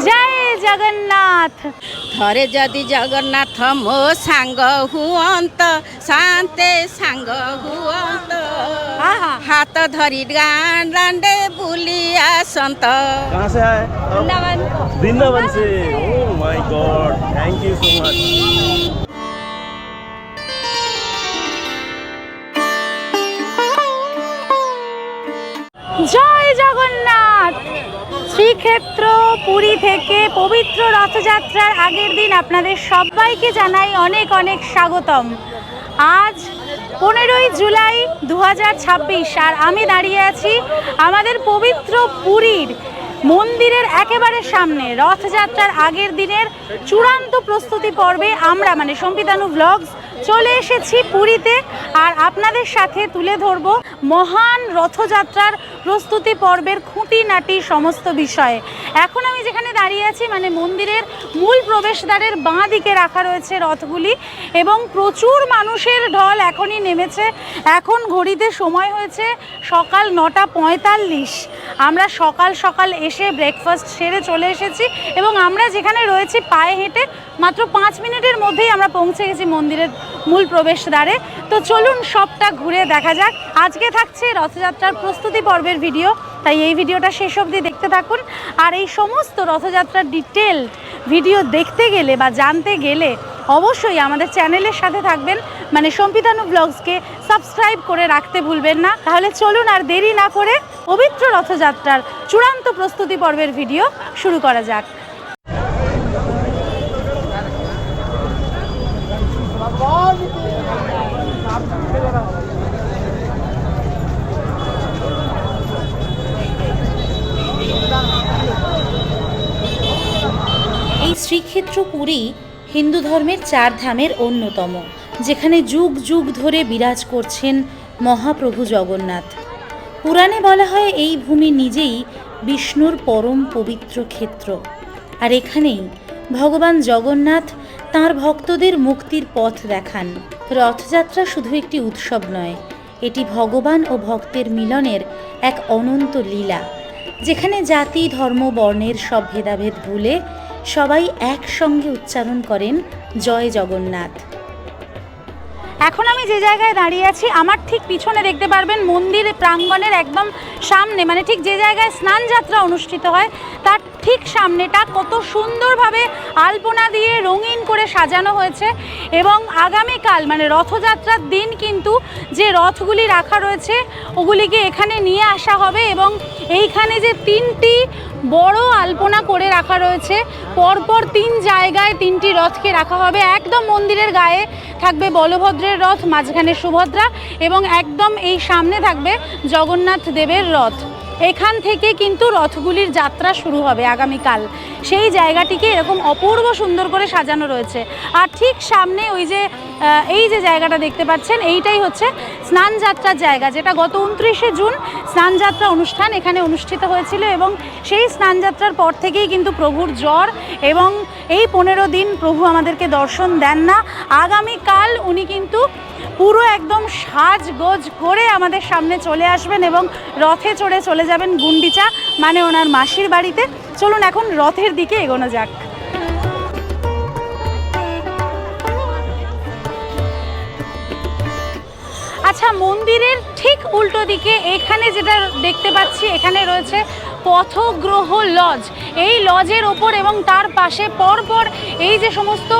জয় জগন্নাথ। ଥରେ ଯଦି ଜଗନ୍ନାଥ ମୋ ସାଙ୍ଗ ହୁଅନ୍ତ, ଶାନ୍ତେ ସାଙ୍ଗ ହୁଅନ୍ତ, ହାତ ଧରି ଗାଁ ଦାଣ୍ଡେ ବୁଲି ଆସନ୍ତ। कहाँ से आए? वृंदावन। वृंदावन से। Oh my god, thank you so much. জয় জগন্নাথ। শ্রীক্ষেত্র পুরী থেকে পবিত্র রথযাত্রার আগের দিন আপনাদের সবাইকে জানাই অনেক অনেক স্বাগতম। আজ 15ই জুলাই 2026 আর আমি দাঁড়িয়ে আছি আমাদের পবিত্র পুরীর মন্দিরের একেবারে সামনে। রথযাত্রার আগের দিনের চূড়ান্ত প্রস্তুতি পর্বে আমরা মানে সম্পিতানু ব্লগস চলে এসেছি পুরীতে, আর আপনাদের সাথে তুলে ধরব মহান রথযাত্রার প্রস্তুতি পর্বের খুঁটিনাটি সমস্ত বিষয়ে। এখন আমি যেখানে দাঁড়িয়ে আছি মানে মন্দিরের মূল প্রবেশদ্বারের বাঁ দিকে রাখা রয়েছে রথগুলি, এবং প্রচুর মানুষের ঢল এখনই নেমেছে। এখন ঘড়িতে সময় হয়েছে সকাল 9:45। আমরা সকাল সকাল এসে ব্রেকফাস্ট সেরে চলে এসেছি, এবং আমরা যেখানে রয়েছি পায়ে হেঁটে মাত্র 5 মিনিটের মধ্যেই আমরা পৌঁছে গেছি মন্দিরের মূল প্রবেশদ্বারে। তো চলুন সবটা ঘুরে দেখা যাক। আজকে থাকছে রথযাত্রার প্রস্তুতি পর্বের ভিডিও, তাই এই ভিডিওটা শেষ অবধি দেখতে থাকুন। আর এই সমস্ত রথযাত্রার ডিটেল ভিডিও দেখতে গেলে বা জানতে গেলে অবশ্যই আমাদের চ্যানেলের সাথে থাকবেন, মানে সম্পিতানু ব্লগসকে সাবস্ক্রাইব করে রাখতে ভুলবেন না। তাহলে চলুন আর দেরি না করে পবিত্র রথযাত্রার চূড়ান্ত প্রস্তুতি পর্বের ভিডিও শুরু করা যাক। এই শ্রীক্ষেত্র পুরী হিন্দু ধর্মের 4 ধামের অন্যতম, যেখানে যুগ যুগ ধরে বিরাজ করছেন মহাপ্রভু জগন্নাথ। পুরাণে বলা হয় এই ভূমি নিজেই বিষ্ণুর পরম পবিত্র ক্ষেত্র, আর এখানেই ভগবান জগন্নাথ তাঁর ভক্তদের মুক্তির পথ দেখান। রথযাত্রা শুধু একটি উৎসব নয়, এটি ভগবান ও ভক্তের মিলনের এক অনন্ত লীলা, যেখানে জাতি ধর্ম বর্ণের সব ভেদাভেদ ভুলে সবাই একসঙ্গে উচ্চারণ করেন জয় জগন্নাথ। এখন আমি যে জায়গায় দাঁড়িয়ে আছি আমার ঠিক পিছনে দেখতে পারবেন মন্দির প্রাঙ্গণের একদম সামনে, মানে ঠিক যে জায়গায় স্নান যাত্রা অনুষ্ঠিত হয় তার ঠিক সামনেটা কত সুন্দরভাবে আলপনা দিয়ে রঙিন করে সাজানো হয়েছে। এবং আগামীকাল মানে রথযাত্রার দিন কিন্তু যে রথগুলি রাখা রয়েছে ওগুলিকে এখানে নিয়ে আসা হবে, এবং এইখানে যে 3টি বড় আলপনা করে রাখা রয়েছে, পরপর 3 জায়গায় 3টি রথকে রাখা হবে। একদম মন্দিরের গায়ে থাকবে বলভদ্রের রথ, মাঝখানে সুভদ্রা, এবং একদম এই সামনে থাকবে জগন্নাথ দেবের রথ। এখান থেকে কিন্তু রথগুলির যাত্রা শুরু হবে আগামীকাল। সেই জায়গাটিকে এরকম অপূর্ব সুন্দর করে সাজানো রয়েছে। আর ঠিক সামনে ওই যে এই যে জায়গাটা দেখতে পাচ্ছেন এইটাই হচ্ছে স্নান যাত্রার জায়গা, যেটা গত 29শে জুন স্নানযাত্রা অনুষ্ঠান এখানে অনুষ্ঠিত হয়েছিল, এবং সেই স্নানযাত্রার পর থেকেই কিন্তু প্রভুর জ্বর, এবং এই 15 দিন প্রভু আমাদেরকে দর্শন দেন না। আগামীকাল উনি কিন্তু পুরো একদম সাজগোজ করে আমাদের সামনে চলে আসবেন এবং রথে চড়ে চলে যাবেন গুন্ডিচা মানে ওনার মাসির বাড়িতে। চলুন এখন রথের দিকে এগোনো যাক। আচ্ছা, মন্দিরের ঠিক উল্টো দিকে এখানে যেটা দেখতে পাচ্ছি এখানে রয়েছে পথগ্রহ লজ। এই লজের ওপর এবং তার পাশে পরপর এই যে সমস্ত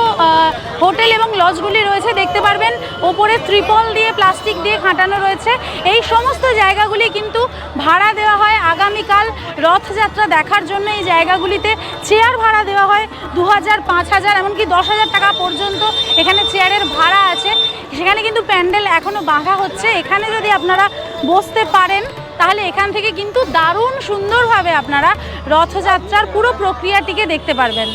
হোটেল এবং লজগুলি রয়েছে দেখতে পারবেন, ওপরে ত্রিপল দিয়ে প্লাস্টিক দিয়ে খাটানো রয়েছে। এই সমস্ত জায়গাগুলি কিন্তু ভাড়া দেওয়া হয় আগামীকাল রথযাত্রা দেখার জন্য। এই জায়গাগুলিতে চেয়ার ভাড়া দেওয়া হয় 2000, 5000 এমনকি 10,000 টাকা পর্যন্ত এখানে চেয়ারের ভাড়া আছে। সেখানে কিন্তু প্যান্ডেল এখনও বাঁধা হচ্ছে। এখানে যদি আপনারা বসতে পারেন তাহলে এখান থেকে কিন্তু দারুণ সুন্দরভাবে আপনারা রথযাত্রার পুরো প্রক্রিয়াটিকে দেখতে পারবেন।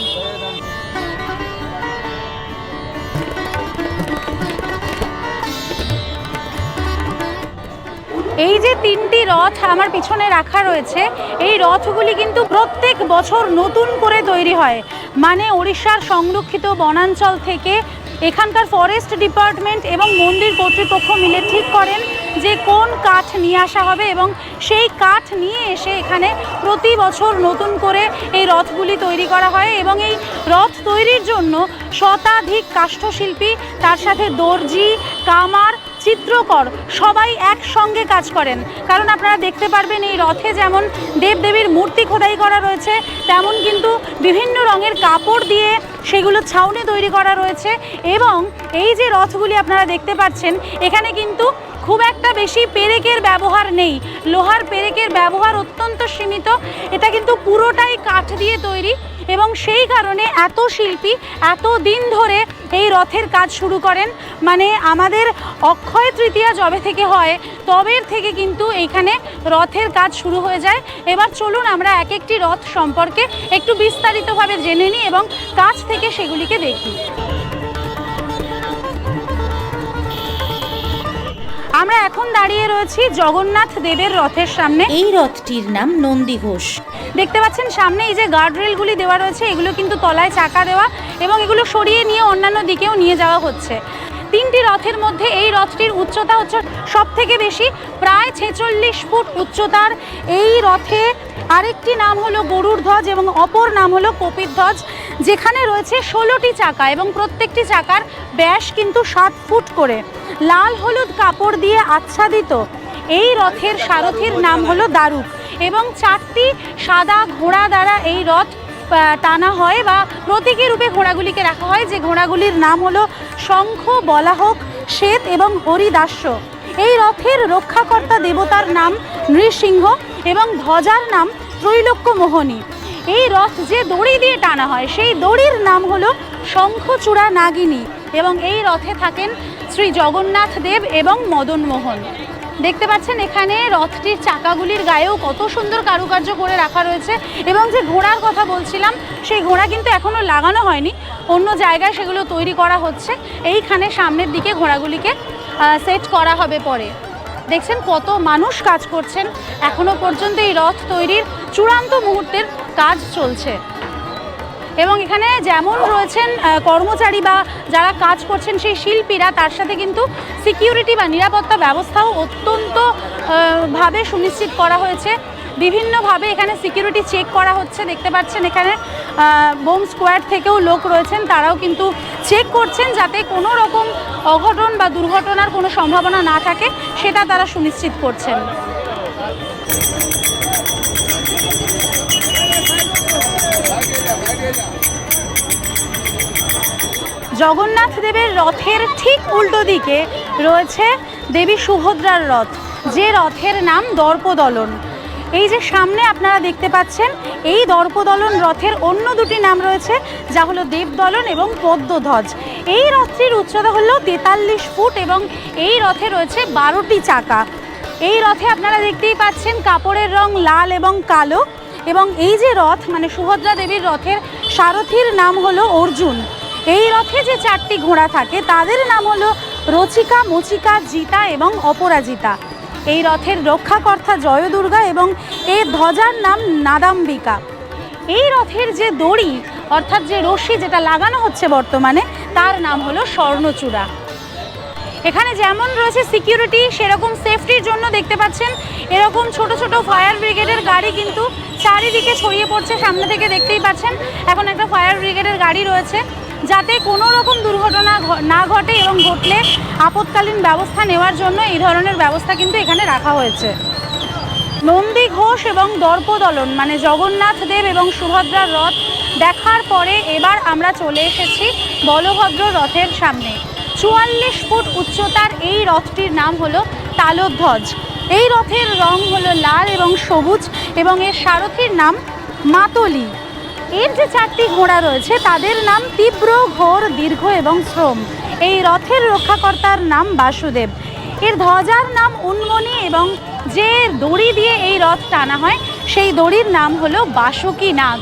এই যে 3টি রথ আমার পিছনে রাখা রয়েছে, এই রথগুলি কিন্তু প্রত্যেক বছর নতুন করে তৈরি হয়। মানে ওড়িশার সংরক্ষিত বনাঞ্চল থেকে এখানকার ফরেস্ট ডিপার্টমেন্ট এবং মন্দির কর্তৃপক্ষ মিলে ঠিক করেন যে কোন কাঠ নিয়ে আসা হবে এবং সেই কাঠ নিয়ে এসে এখানে প্রতি বছর নতুন করে এই রথগুলি তৈরি করা হয় এবং এই রথ তৈরির জন্য শতাধিক কাষ্ঠশিল্পী, তার সাথে দর্জি, কামার, চিত্রকর সবাই একসঙ্গে কাজ করেন। কারণ আপনারা দেখতে পারবেন এই রথে যেমন দেবদেবীর মূর্তি খোদাই করা রয়েছে, তেমন কিন্তু বিভিন্ন রঙের কাপড় দিয়ে সেগুলো ছাউনি তৈরি করা রয়েছে। এবং এই যে রথগুলি আপনারা দেখতে পাচ্ছেন, এখানে কিন্তু খুব একটা বেশি পেরেকের ব্যবহার নেই, লোহার পেরেকের ব্যবহার অত্যন্ত সীমিত। এটা কিন্তু পুরোটাই কাঠ দিয়ে তৈরি এবং সেই কারণে এত শিল্পী এত দিন ধরে এই রথের কাজ শুরু করেন। মানে আমাদের অক্ষয় তৃতীয়া যবে থেকে হয় তবের থেকে কিন্তু এইখানে রথের কাজ শুরু হয়ে যায়। এবার চলুন আমরা এক একটি রথ সম্পর্কে একটু বিস্তারিতভাবে জেনে নিই এবং কাছ থেকে সেগুলিকে দেখি। আমরা এখন দাঁড়িয়ে রয়েছি জগন্নাথ দেবের রথের সামনে। এই রথটির নাম নন্দী ঘোষ। দেখতে পাচ্ছেন সামনে এই যে গার্ডরেলগুলি দেওয়া রয়েছে, এগুলো কিন্তু তলায় চাকা দেওয়া এবং এগুলো সরিয়ে নিয়ে অন্যান্য দিকেও নিয়ে যাওয়া হচ্ছে। তিনটি রথের মধ্যে এই রথটির উচ্চতা হচ্ছে সব থেকে বেশি, প্রায় 46 ফুট উচ্চতার। এই রথে আরেকটি নাম হলো গরুর ধ্বজ এবং অপর নাম হলো কপির ধ্বজ, যেখানে রয়েছে 16টি চাকা এবং প্রত্যেকটি চাকার ব্যাস কিন্তু 7 ফুট করে। লাল হলুদ কাপড় দিয়ে আচ্ছাদিত এই রথের সারথির নাম হলো দারুক এবং 4টি সাদা ঘোড়া দ্বারা এই রথ টানা হয় বা প্রতীকী রূপে ঘোড়াগুলিকে রাখা হয়, যে ঘোড়াগুলির নাম হলো শঙ্খ, বলাহক, শ্বেত এবং হরিদাস্য। এই রথের রক্ষাকর্তা দেবতার নাম নৃসিংহ এবং ধ্বজার নাম ত্রৈলোক্যমোহনী। এই রথ যে দড়ি দিয়ে টানা হয় সেই দড়ির নাম হলো শঙ্খচূড়া নাগিনী এবং এই রথে থাকেন শ্রী জগন্নাথ দেব এবং মদন মোহন। দেখতে পাচ্ছেন এখানে রথটির চাকাগুলির গায়েও কত সুন্দর কারুকার্য করে রাখা রয়েছে এবং যে ঘোড়ার কথা বলছিলাম সেই ঘোড়া কিন্তু এখনও লাগানো হয়নি, অন্য জায়গায় সেগুলো তৈরি করা হচ্ছে। এইখানে সামনের দিকে ঘোড়াগুলিকে সেট করা হবে পরে। দেখছেন কত মানুষ কাজ করছেন, এখনও পর্যন্ত এই রথ তৈরির চূড়ান্ত মুহূর্তের কাজ চলছে এবং এখানে যেমন রয়েছেন কর্মচারী বা যারা কাজ করছেন সেই শিল্পীরা, তার সাথে কিন্তু সিকিউরিটি বা নিরাপত্তা ব্যবস্থাও অত্যন্ত ভাবে সুনিশ্চিত করা হয়েছে। বিভিন্নভাবে এখানে সিকিউরিটি চেক করা হচ্ছে। দেখতে পাচ্ছেন এখানে বোম স্কোয়াড থেকেও লোক রয়েছেন, তারাও কিন্তু চেক করছেন যাতে কোনো রকম অঘটন বা দুর্ঘটনার কোনো সম্ভাবনা না থাকে, সেটা তারা সুনিশ্চিত করছেন। জগন্নাথ দেবের রথের ঠিক উল্টো দিকে রয়েছে দেবী সুভদ্রার রথ, যে রথের নাম দর্পদলন। এই যে সামনে আপনারা দেখতে পাচ্ছেন এই দর্পদলন রথের অন্য দুটি নাম রয়েছে, যা হলো দেবদলন এবং পদ্মধ্বজ। এই রথটির উচ্চতা হলো 43 ফুট এবং এই রথে রয়েছে 12টি চাকা। এই রথে আপনারা দেখতেই পাচ্ছেন কাপড়ের রং লাল এবং কালো এবং এই যে রথ মানে সুভদ্রা দেবীর রথের সারথির নাম হলো অর্জুন। এই রথে যে 4টি ঘোড়া থাকে তাদের নাম হলো রচিকা, মচিকা, জিতা এবং অপরাজিতা। এই রথের রক্ষাকর্তা জয়দুর্গা এবং এর ধ্বজার নাম নাদাম্বিকা। এই রথের যে দড়ি অর্থাৎ যে রশি যেটা লাগানো হচ্ছে বর্তমানে, তার নাম হলো স্বর্ণচূড়া। এখানে যেমন রয়েছে সিকিউরিটি, সেরকম সেফটির জন্য দেখতে পাচ্ছেন এরকম ছোট ছোট ফায়ার ব্রিগেডের গাড়ি কিন্তু চারিদিকে ছড়িয়ে পড়ছে। সামনে থেকে দেখতেই পাচ্ছেন এখন একটা ফায়ার ব্রিগেডের গাড়ি রয়েছে, যাতে কোনো রকম দুর্ঘটনা না ঘটে এবং ঘটলে আপৎকালীন ব্যবস্থা নেওয়ার জন্য এই ধরনের ব্যবস্থা কিন্তু এখানে রাখা হয়েছে। নন্দী ঘোষ এবং দর্পদলন মানে জগন্নাথ দেব এবং সুভদ্রার রথ দেখার পরে এবার আমরা চলে এসেছি বলভদ্র রথের সামনে। 44 ফুট উচ্চতার এই রথটির নাম হলো তালধ্বজ। এই রথের রং হলো লাল এবং সবুজ এবং এর সারথির নাম মাতলি। এর যে 4টি ঘোড়া রয়েছে তাদের নাম তীব্র, ঘোর, দীর্ঘ এবং শ্রম। এই রথের রক্ষাকর্তার নাম বাসুদেব। এর ধ্বজার নাম উন্মনি এবং যে দড়ি দিয়ে এই রথ টানা হয় সেই দড়ির নাম হলো বাসুকী নাগ।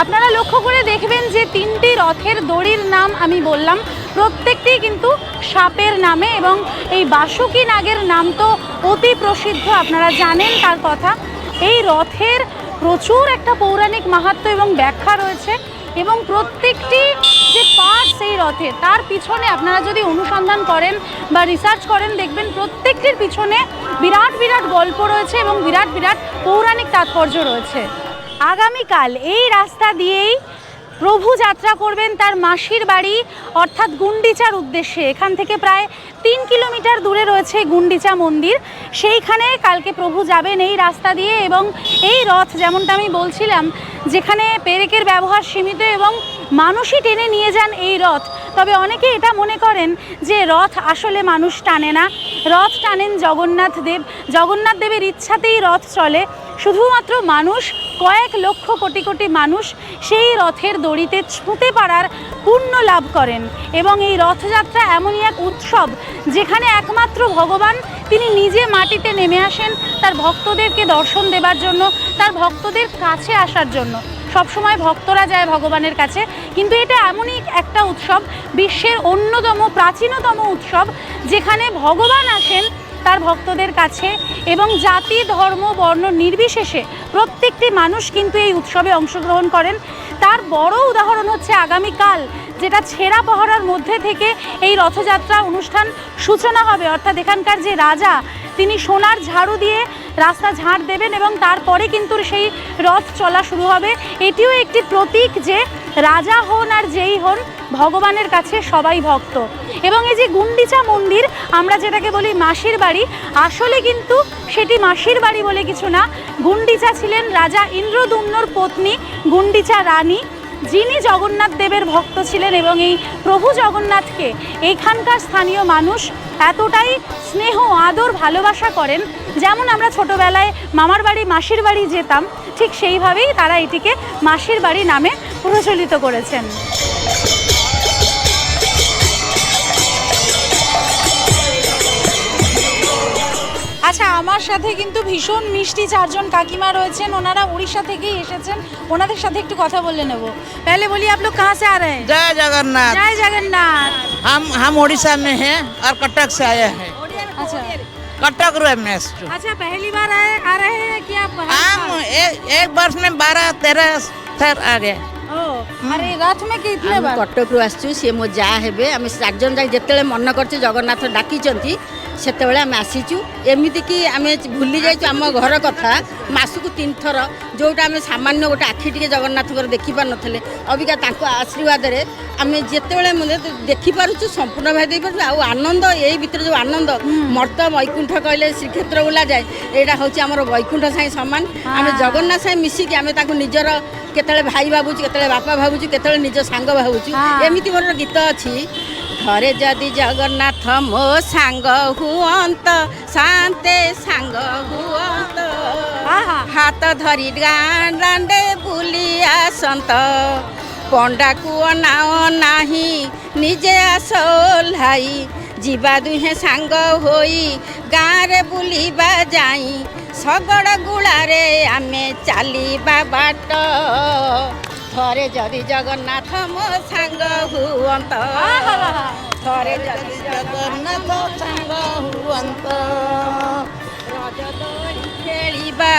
আপনারা লক্ষ্য করে দেখবেন যে 3টি রথের দড়ির নাম আমি বললাম প্রত্যেকটি কিন্তু সাপের নামে এবং এই বাসুকী নাগের নাম তো অতি প্রসিদ্ধ, আপনারা জানেন তার কথা। এই রথের প্রচুর একটা পৌরাণিক মাহাত্ম্য এবং ব্যাখ্যা রয়েছে এবং প্রত্যেকটি যে পার্টস এই রথের, তার পিছনে আপনারা যদি অনুসন্ধান করেন বা রিসার্চ করেন দেখবেন প্রত্যেকটির পিছনে বিরাট বিরাট গল্প রয়েছে এবং বিরাট বিরাট পৌরাণিক তাৎপর্য রয়েছে। আগামীকাল এই রাস্তা দিয়েই প্রভু যাত্রা করবেন তার মাসির বাড়ি অর্থাৎ গুন্ডিচার উদ্দেশ্যে। এখান থেকে প্রায় 3 কিলোমিটার দূরে রয়েছে গুন্ডিচা মন্দির, সেইখানে কালকে প্রভু যাবেন এই রাস্তা দিয়ে। এবং এই রথ, যেমনটা আমি বলছিলাম, যেখানে পেরেকের ব্যবহার সীমিত এবং মানুষই টেনে নিয়ে যান এই রথ। তবে অনেকে এটা মনে করেন যে রথ আসলে মানুষ টানে না, রথ টানেন জগন্নাথ দেব। জগন্নাথ দেবের ইচ্ছাতেই রথ চলে, শুধুমাত্র মানুষ, কয়েক লক্ষ কোটি কোটি মানুষ সেই রথের দড়িতে ছুঁতে পারার পুণ্য লাভ করেন। এবং এই রথযাত্রা এমনই এক উৎসব যেখানে একমাত্র ভগবান তিনি নিজে মাটিতে নেমে আসেন তার ভক্তদেরকে দর্শন দেবার জন্য, তার ভক্তদের কাছে আসার জন্য। সবসময় ভক্তরা যায় ভগবানের কাছে, কিন্তু এটা এমনই একটা উৎসব, বিশ্বের অন্যতম প্রাচীনতম উৎসব যেখানে ভগবান আসেন তার ভক্তদের কাছে। এবং জাতি, ধর্ম, বর্ণ নির্বিশেষে প্রত্যেকটি মানুষ কিন্তু এই উৎসবে অংশগ্রহণ করেন। তার বড় উদাহরণ হচ্ছে আগামীকাল, যেটা ছেঁড়া পহরার মধ্যে থেকে এই রথযাত্রা অনুষ্ঠান সূচনা হবে। অর্থাৎ এখানকার যে রাজা, তিনি সোনার ঝাড়ু দিয়ে রাস্তা ঝাড় দেবেন এবং তারপরে কিন্তু সেই রথ চলা শুরু হবে। এটিও একটি প্রতীক যে রাজা হন আর যেই হন, ভগবানের কাছে সবাই ভক্ত। এবং এই যে গুন্ডিচা মন্দির, আমরা যেটাকে বলি মাসির বাড়ি, আসলে কিন্তু সেটি মাসির বাড়ি বলে কিছু না। গুন্ডিচা ছিলেন রাজা ইন্দ্রদ্যুম্নর পত্নী গুন্ডিচা রানী, যিনি জগন্নাথ দেবের ভক্ত ছিলেন। এবং এই প্রভু জগন্নাথকে এইখানকার স্থানীয় মানুষ এতটাই স্নেহ, আদর, ভালোবাসা করেন, যেমন আমরা ছোটোবেলায় মামার বাড়ি, মাসির বাড়ি যেতাম, ঠিক সেইভাবেই তারা এটিকে মাসির বাড়ি নামে প্রচলিত করেছেন। আচ্ছা, আমার সাথে কিন্তু ভীষণ মিষ্টি 4 জন কাকিমা রয়েছেন, ওনারা উড়িষ্যা থেকেই এসেছেন। ওনাদের সাথে একটু কথা বলে নেব। पहले बोलिए आप लोग कहाँ से आ रहे हैं? जय जगन्नाथ। जय जगन्नाथ। हम उड़ीसा में हैं और कटक से आए हैं। अच्छा कटक में अच्छा, पहली बार आ रहे हैं कि आप? हम एक वर्ष में 12-13 थर आ गए। अरे रथ में कितने बार? कटकरू आसु सी मो जा हेबे आम 4 जन जाई जेतेले मन करछु जगन्नाथ डाकिचंती सेतेबेले आम आसीचु। एमिति कि आम भूली जाइछु आम घर कथा, मासुकु 3 थर जोटा आम सामान्य गोटे आखि टिके जगन्नाथ देखि पार नथले, अबिका तांको आशीर्वाद रे आम जेतेबेले देखि पारुछु, संपूर्ण भाई देइ पारुछु। आ आनंद एई भितर जो आनंद मर्त वैकुंठ कहले श्रीक्षेत्र बोला जाए, एटा होछि हमर वैकुंठ साई समान। आम जगन्नाथ साई मिसी कि आम तांको निजर केतले भाई भाबुछु, केतले बापा भाबुछु, केतले निज सांग भाबुछु। एमिति मोर गीत अछि, घरे जदि जगन्नाथ मो सांग हुअंत, शांते सांग हुअंत, हाथ धरी गांडे बुली आसंत, पंडा को अनाओ नाही निजे आस ओल्हाई, जीवा दुहे सांग होई गाँरे बुलिबा जाई, शगड़ गुड़ारे आमे चालिबा बाट, थरे जदि जगन्नाथ मो सांग हुअंत, थरे जदि जगन्नाथ सांग हुअंत, रजदोली खेलिबा,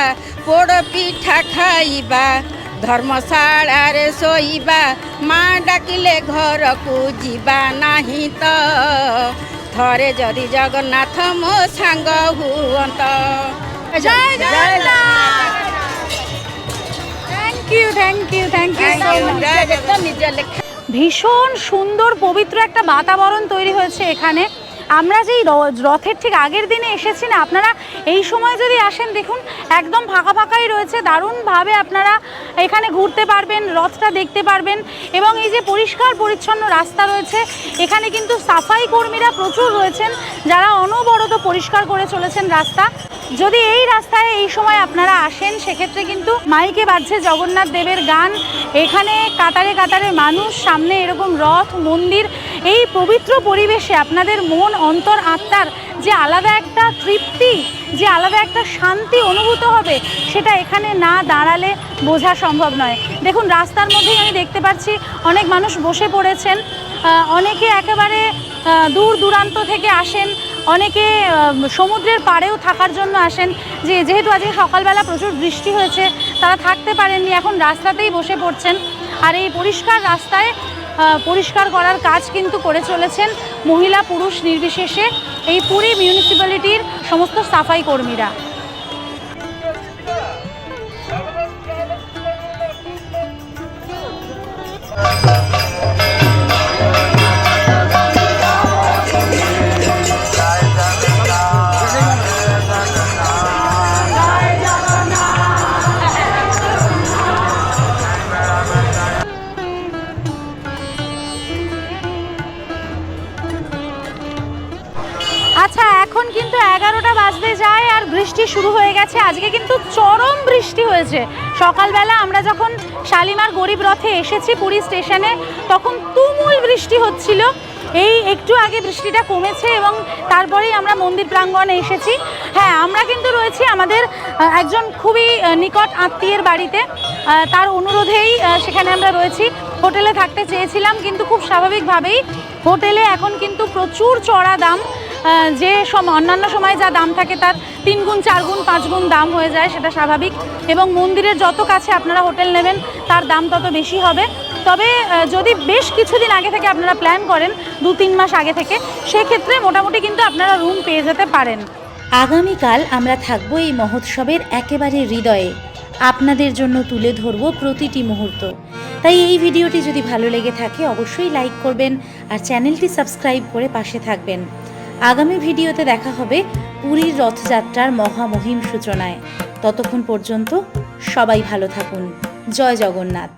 पोड़ पिठा खाइबा, धर्मशाला रे सोइबा, माँ डाकिले घर को जीवा नहीं तो, थरे जदि जगन्नाथ मो सांग हुअंत। जय Jagannath. Thank you thank you thank you so much. ভীষণ সুন্দর পবিত্র একটা বাতাবরণ তৈরি হয়েছে এখানে। আমরা যেই রথের ঠিক আগের দিনে এসেছি না, আপনারা এই সময় যদি আসেন দেখুন একদম ফাঁকা ফাঁকাই রয়েছে, দারুণভাবে আপনারা এখানে ঘুরতে পারবেন, রথটা দেখতে পারবেন। এবং এই যে পরিষ্কার পরিচ্ছন্ন রাস্তা রয়েছে, এখানে কিন্তু সাফাই কর্মীরা প্রচুর রয়েছেন যারা অনবরত পরিষ্কার করে চলেছেন রাস্তা। যদি এই রাস্তায় এই সময় আপনারা আসেন সেক্ষেত্রে কিন্তু মাইকে বাজছে জগন্নাথ দেবের গান, এখানে কাতারে কাতারে মানুষ, সামনে এরকম রথ, মন্দির। এই পবিত্র পরিবেশে আপনাদের মন, অন্তর, আত্মার যে আলাদা একটা তৃপ্তি, যে আলাদা একটা শান্তি অনুভূত হবে, সেটা এখানে না দাঁড়ালে বোঝা সম্ভব নয়। দেখুন রাস্তার মধ্যেই আমি দেখতে পাচ্ছি অনেক মানুষ বসে পড়েছেন, অনেকে একেবারে দূর দূরান্ত থেকে আসেন, অনেকে সমুদ্রের পাড়েও থাকার জন্য আসেন। যেহেতু আজকে সকালবেলা প্রচুর বৃষ্টি হয়েছে, তারা থাকতে পারেননি, এখন রাস্তাতেই বসে পড়ছেন। আর এই পরিষ্কার রাস্তায় পরিষ্কার করার কাজ কিন্তু করে চলেছেন মহিলা পুরুষ নির্বিশেষে এই পুরী মিউনিসিপ্যালিটির সমস্ত সাফাই কর্মীরা। আচ্ছা, এখন কিন্তু 11টা বাজতে যায় আর বৃষ্টি শুরু হয়ে গেছে। আজকে কিন্তু চরম বৃষ্টি হয়েছে। সকালবেলা আমরা যখন শালিমার গরিব রথে এসেছি পুরী স্টেশনে, তখন তুমুল বৃষ্টি হচ্ছিল। এই একটু আগে বৃষ্টিটা কমেছে এবং তারপরেই আমরা মন্দির প্রাঙ্গণে এসেছি। হ্যাঁ, আমরা কিন্তু রয়েছি আমাদের একজন খুবই নিকট আত্মীয়ের বাড়িতে। তার অনুরোধেই সেখানে আমরা রয়েছি। হোটেলে থাকতে চেয়েছিলাম, কিন্তু খুব স্বাভাবিকভাবেই হোটেলে এখন কিন্তু প্রচুর চড়া দাম। যে অন্যান্য সময় যা দাম থাকে তার 3 গুণ 4 গুণ 5 গুণ দাম হয়ে যায়, সেটা স্বাভাবিক। এবং মন্দিরের যত কাছে আপনারা হোটেল নেবেন তার দাম তত বেশি হবে। তবে যদি বেশ কিছুদিন আগে থেকে আপনারা প্ল্যান করেন, 2-3 মাস আগে থেকে, সেক্ষেত্রে মোটামুটি কিন্তু আপনারা রুম পেয়ে যেতে পারেন। আগামীকাল আমরা থাকবো এই মহোৎসবের একেবারে হৃদয়ে, আপনাদের জন্য তুলে ধরবো প্রতিটি মুহূর্ত। তাই এই ভিডিওটি যদি ভালো লেগে থাকে অবশ্যই লাইক করবেন আর চ্যানেলটি সাবস্ক্রাইব করে পাশে থাকবেন। আগামী ভিডিওতে দেখা হবে পুরীর রথযাত্রার মহামহিম সূচনায়। ততক্ষণ পর্যন্ত সবাই ভালো থাকুন। জয় জগন্নাথ।